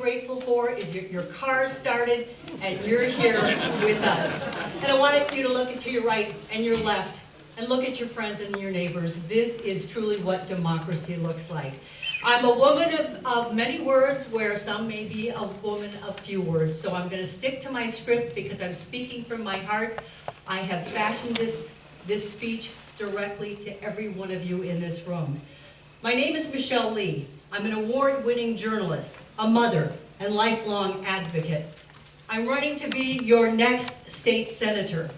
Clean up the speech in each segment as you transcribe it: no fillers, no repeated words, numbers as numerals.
grateful for is your car started and you're here with us. And I want you to look to your right and your left and look at your friends and your neighbors. This is truly what democracy looks like. I'm a woman of many words, where some may be a woman of few words. So I'm going to stick to my script because I'm speaking from my heart. I have fashioned this speech directly to every one of you in this room. My name is Michelle Lee. I'm an award-winning journalist, a mother, and lifelong advocate. I'm running to be your next state senator.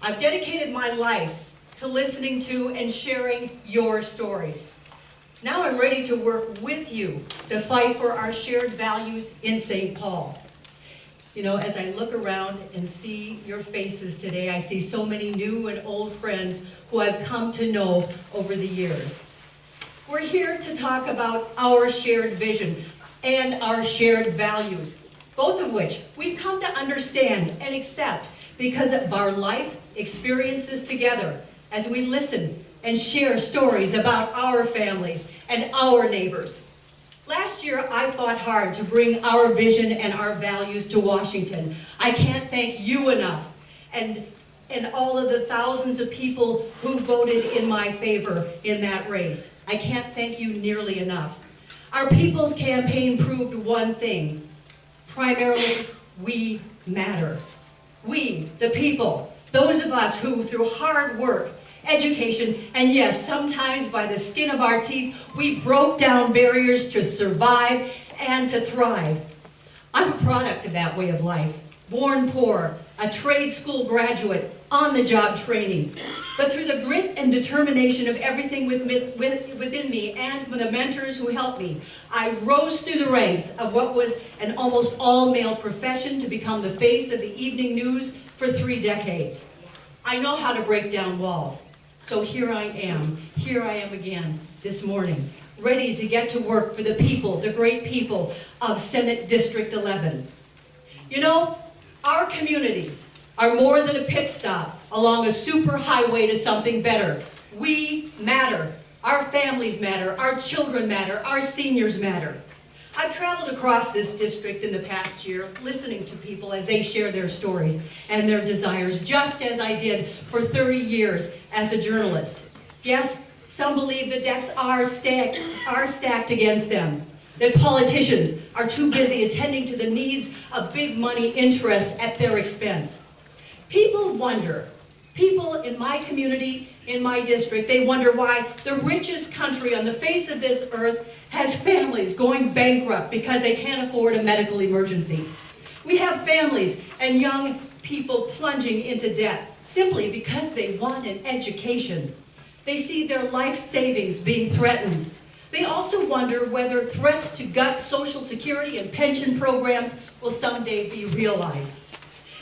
I've dedicated my life to listening to and sharing your stories. Now I'm ready to work with you to fight for our shared values in St. Paul. You know, as I look around and see your faces today, I see so many new and old friends who I've come to know over the years. We're here to talk about our shared vision and our shared values, both of which we've come to understand and accept because of our life experiences together as we listen and share stories about our families and our neighbors. Last year, I fought hard to bring our vision and our values to Washington. I can't thank you enough, and all of the thousands of people who voted in my favor in that race. I can't thank you nearly enough. Our People's Campaign proved one thing. Primarily, we matter. We, the people, those of us who, through hard work, education, and yes, sometimes by the skin of our teeth, we broke down barriers to survive and to thrive. I'm a product of that way of life. Born poor, a trade school graduate, on-the-job training. But through the grit and determination of everything within me and the mentors who helped me, I rose through the ranks of what was an almost all-male profession to become the face of the evening news for 3 decades. I know how to break down walls. So here I am again this morning, ready to get to work for the people, the great people of Senate District 11. You know, our communities are more than a pit stop along a super highway to something better. We matter. Our families matter. Our children matter. Our seniors matter. I've traveled across this district in the past year, listening to people as they share their stories and their desires, just as I did for 30 years as a journalist. Yes, some believe the decks are stacked against them, that politicians are too busy attending to the needs of big money interests at their expense. People wonder, people in my community, in my district, they wonder why the richest country on the face of this earth has families going bankrupt because they can't afford a medical emergency. We have families and young people plunging into debt simply because they want an education. They see their life savings being threatened. They also wonder whether threats to gut Social Security and pension programs will someday be realized.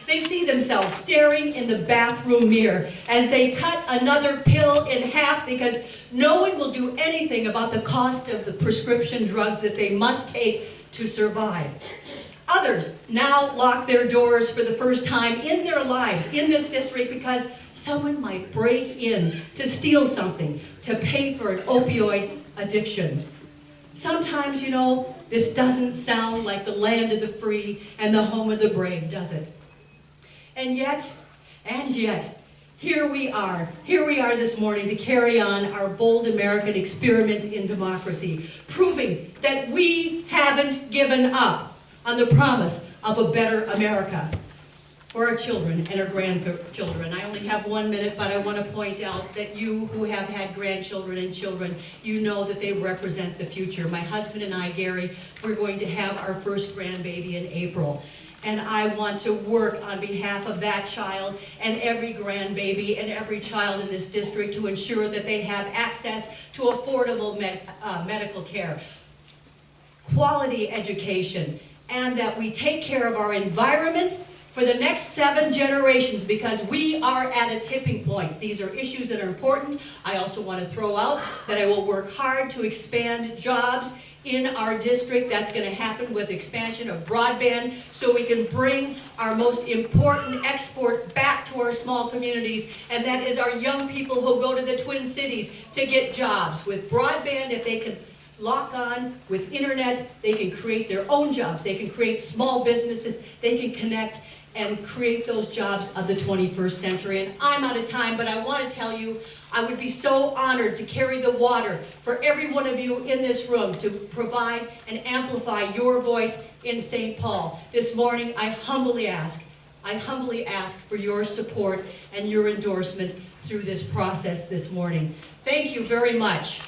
They see themselves staring in the bathroom mirror as they cut another pill in half because no one will do anything about the cost of the prescription drugs that they must take to survive. Others now lock their doors for the first time in their lives in this district because someone might break in to steal something to pay for an opioid addiction. Sometimes, you know, this doesn't sound like the land of the free and the home of the brave, does it? And yet, here we are this morning to carry on our bold American experiment in democracy, proving that we haven't given up on the promise of a better America for our children and our grandchildren. I only have 1 minute, but I want to point out that you who have had grandchildren and children, you know that they represent the future. My husband and I, Gary, we're going to have our first grandbaby in April. And I want to work on behalf of that child and every grandbaby and every child in this district to ensure that they have access to affordable medical care, quality education, and that we take care of our environment for the next 7 generations, because we are at a tipping point. These are issues that are important. I also want to throw out that I will work hard to expand jobs in our district. That's going to happen with expansion of broadband so we can bring our most important export back to our small communities, and that is our young people who go to the Twin Cities to get jobs. With broadband, if they can lock on with internet, they can create their own jobs, they can create small businesses, they can connect and create those jobs of the 21st century. And I'm out of time, but I want to tell you, I would be so honored to carry the water for every one of you in this room to provide and amplify your voice in St. Paul. This morning, I humbly ask for your support and your endorsement through this process this morning. Thank you very much.